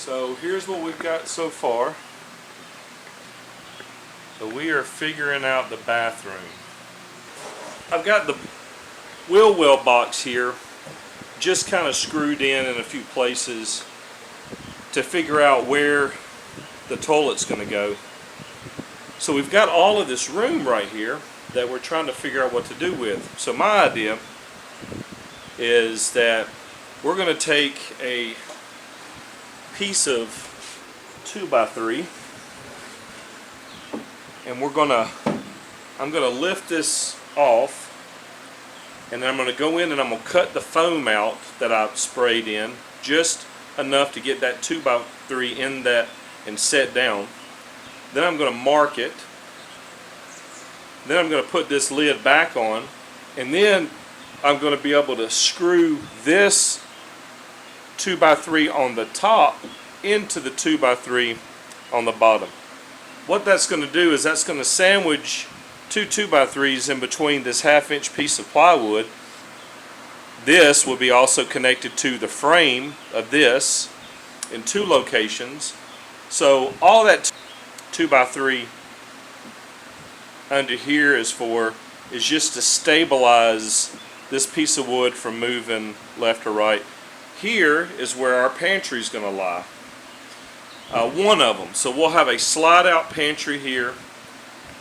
So here's what we've got so far. So we are figuring out the bathroom. I've got the wheel well box here just kind of screwed in a few places to figure out where the toilet's going to go. So we've got all of this room right here that we're trying to figure out what to do with. So my idea is that we're going to take a piece of 2x3 and I'm going to lift this off, and then I'm going to go in and I'm going to cut the foam out that I've sprayed in just enough to get that 2x3 in that and set down. Then I'm going to mark it. Then I'm going to put this lid back on, and then I'm going to be able to screw this 2x3 on the top into the 2x3 on the bottom. What that's going to do is that's going to sandwich two 2x3s in between this 1/2 inch piece of plywood. This will be also connected to the frame of this in 2 locations. So all that 2x3 under here is just to stabilize this piece of wood from moving left or right. Here is where our pantry is going to lie. One of them. So we'll have a slide out pantry here,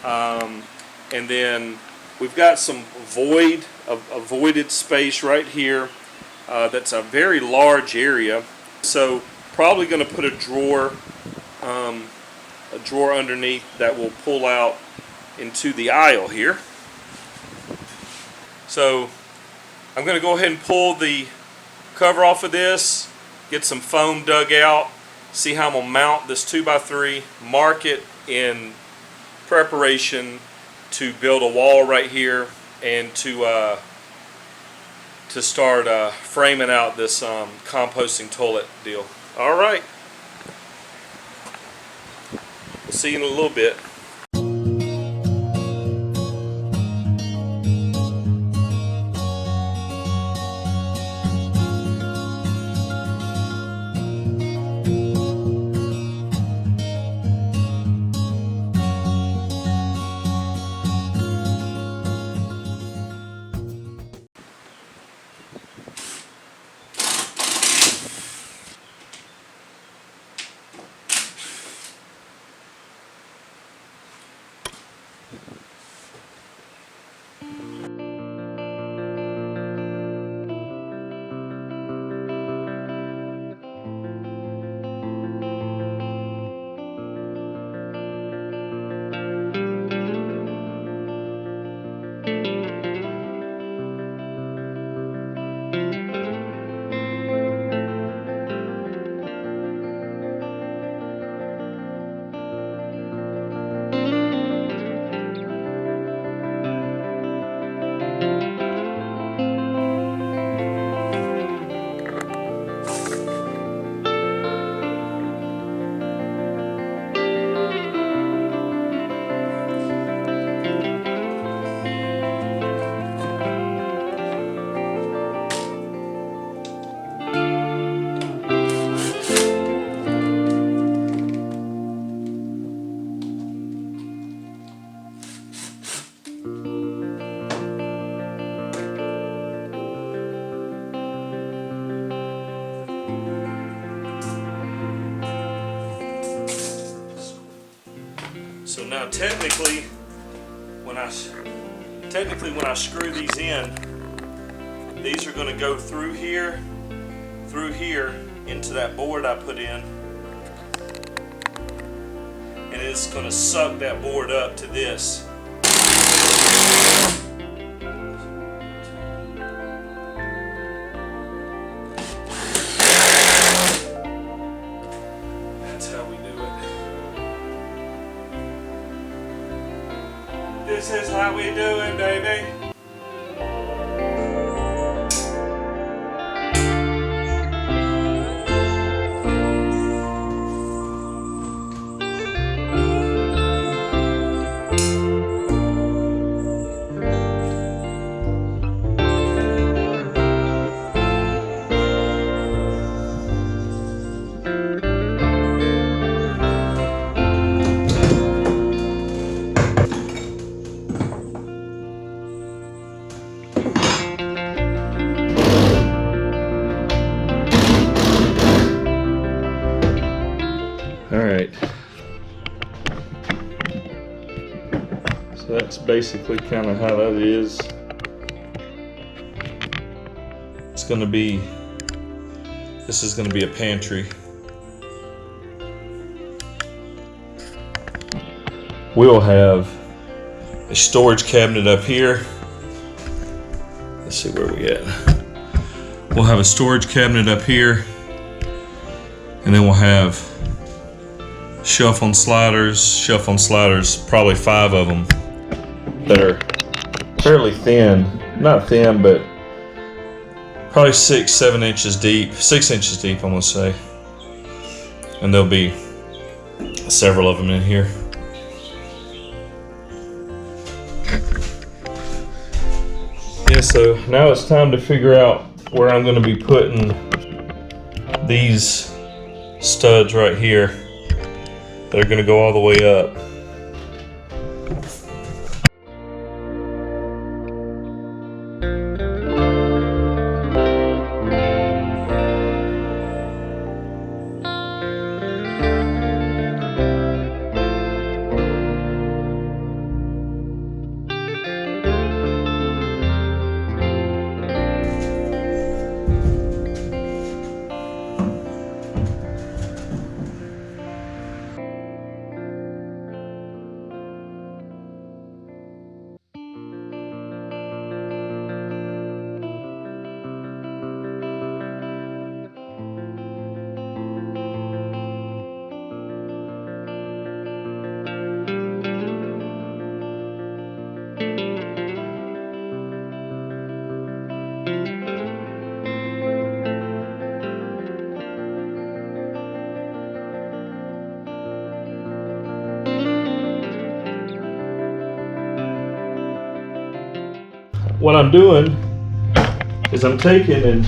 and then we've got some voided space right here. That's a very large area. So probably going to put a drawer underneath that will pull out into the aisle here. So I'm going to go ahead and pull the cover off of this, get some foam dug out, see how I'm going to mount this 2x3, mark it in preparation to build a wall right here and to start framing out this composting toilet deal. Alright, we'll see you in a little bit. So now technically when I screw these in, these are going to go through here into that board I put in, and it's going to suck that board up to this. That's how we do it. This is how we do it, baby. basically kind of how that is. It's gonna be, this is gonna be a pantry. We'll have a storage cabinet up here. Let's see where we at. We'll have a storage cabinet up here, and then we'll have shelf on sliders, probably 5 of them that are fairly thin, not thin, but probably 6-7 inches deep, 6 inches deep, I'm gonna say. And there'll be several of them in here. Yeah, so now it's time to figure out where I'm going to be putting these studs right here that are going to go all the way up. What I'm doing is I'm taking and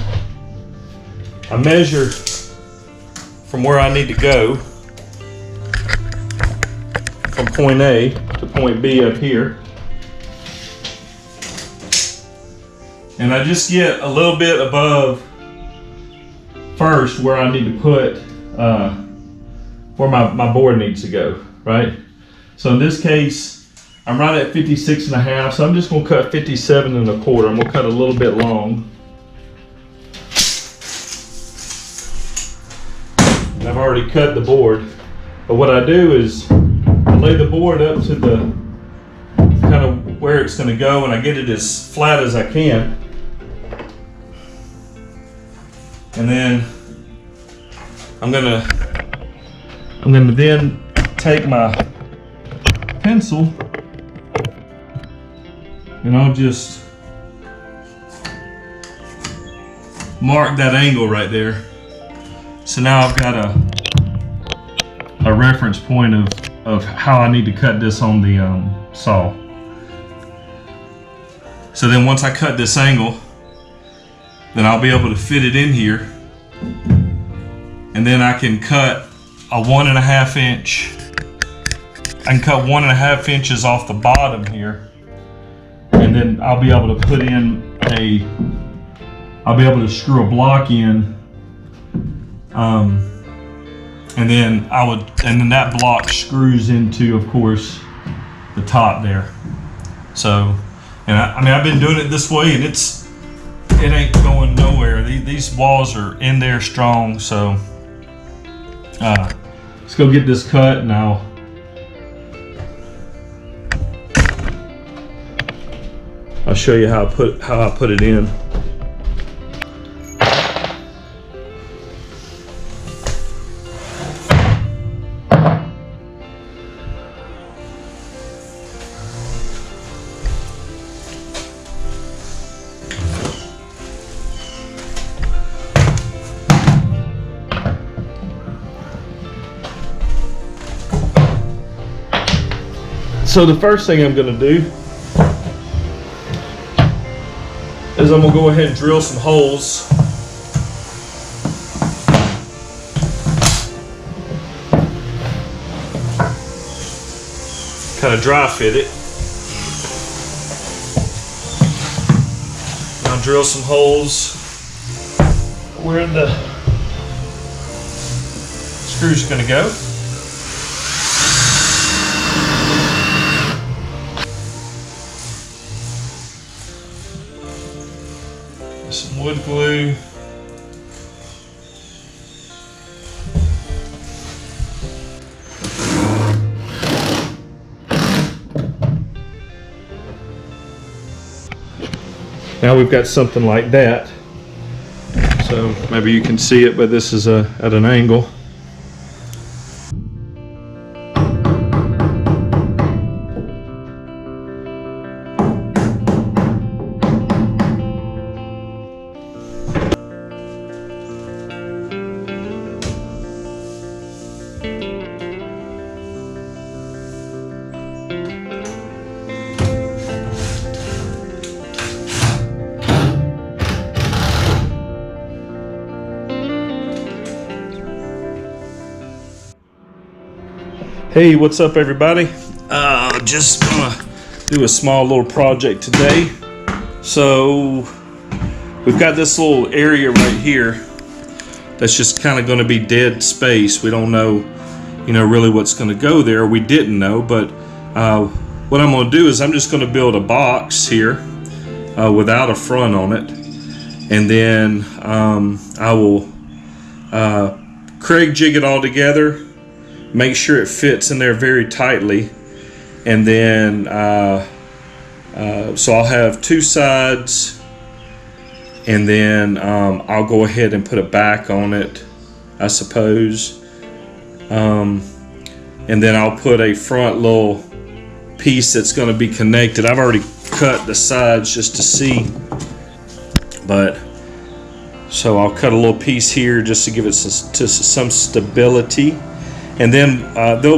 I measure from where I need to go from point A to point B up here, and I just get a little bit above first where I need to put where my board needs to go, right? So in this case I'm right at 56.5, so I'm just gonna cut 57.25. I'm gonna cut a little bit long. And I've already cut the board, but what I do is I lay the board up to the kind of where it's gonna go, and I get it as flat as I can. And then I'm gonna then take my pencil and I'll just mark that angle right there. So now I've got a reference point of how I need to cut this on the saw. So then once I cut this angle, then I'll be able to fit it in here, and then I can cut a 1.5 inch. I can cut 1.5 inches off the bottom here, and then I'll be able to put in I'll be able to screw a block in, and then that block screws into, of course, the top there. So, and I mean, I've been doing it this way, and it ain't going nowhere. These walls are in there strong. So, let's go get this cut now. I'll show you how I put it in. So the first thing I'm going to do is I'm going to go ahead and drill some holes. Kind of dry fit it. I'll drill some holes where the screws are going to go. wood glue. Now we've got something like that. So maybe you can see it, but this is at an angle. Hey, what's up everybody? Just gonna do a small little project today. So we've got this little area right here that's just kind of going to be dead space. We don't know, really what's going to go there. We didn't know, but what I'm going to do is I'm just going to build a box here without a front on it, and then I will Craig jig it all together. Make sure it fits in there very tightly, and then so I'll have two sides, and then I'll go ahead and put a back on it, I suppose, and then I'll put a front little piece that's going to be connected. I've already cut the sides just to see, but so I'll cut a little piece here just to give it some stability. And then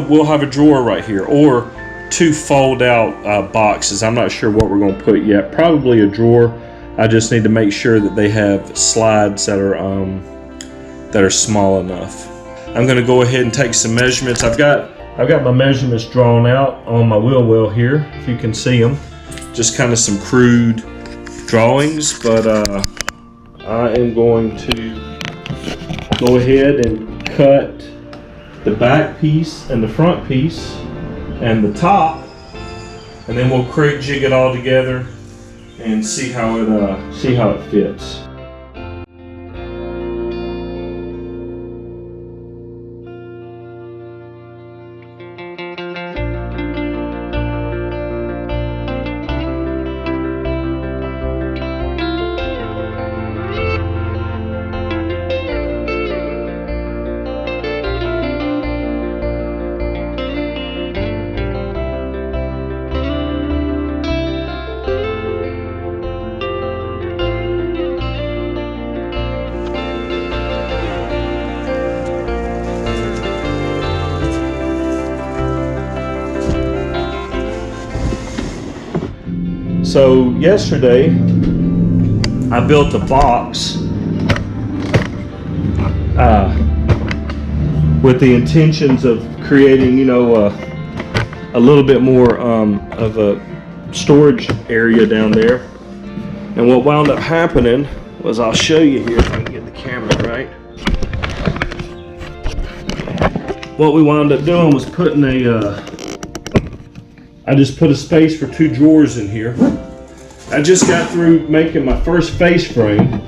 we'll have a drawer right here, or two fold-out boxes. I'm not sure what we're going to put yet. Probably a drawer. I just need to make sure that they have slides that are small enough. I'm going to go ahead and take some measurements. I've got my measurements drawn out on my wheel well here, if you can see them. Just kind of some crude drawings, but I am going to go ahead and cut the back piece and the front piece and the top, and then we'll Craig jig it all together and see how it fits. So yesterday I built a box with the intentions of creating, a little bit more of a storage area down there. And what wound up happening was, I'll show you here if I can get the camera right. What we wound up doing was putting I just put a space for two drawers in here. I just got through making my first face frame.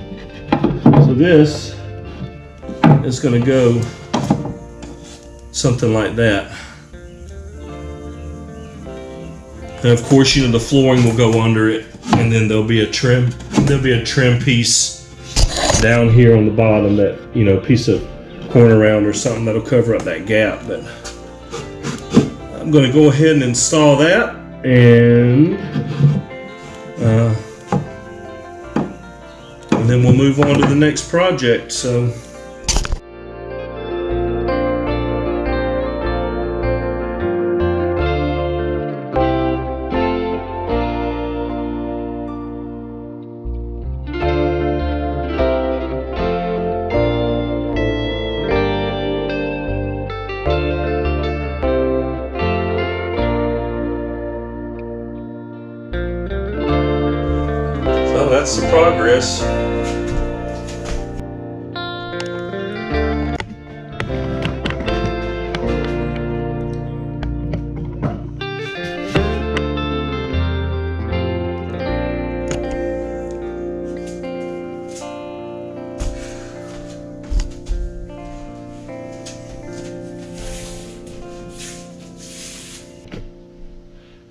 So this is going to go something like that. And of course, the flooring will go under it, and then there'll be a trim piece down here on the bottom, that piece of corner round or something that'll cover up that gap. But I'm going to go ahead and install that, and then we'll move on to the next project. So that's the progress.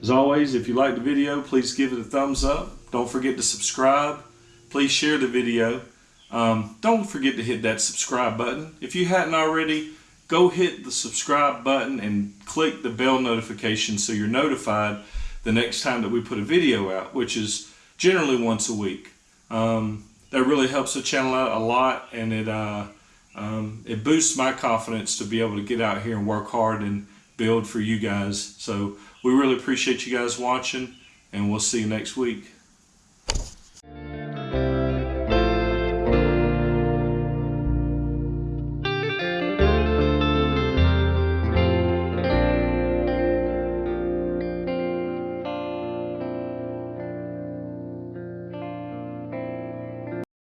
As always, if you like the video, please give it a thumbs up. Don't forget to subscribe. Please share the video. Don't forget to hit that subscribe button. If you hadn't already, go hit the subscribe button and click the bell notification so you're notified the next time that we put a video out, which is generally once a week. That really helps the channel out a lot, and it boosts my confidence to be able to get out here and work hard and build for you guys. So we really appreciate you guys watching, and we'll see you next week.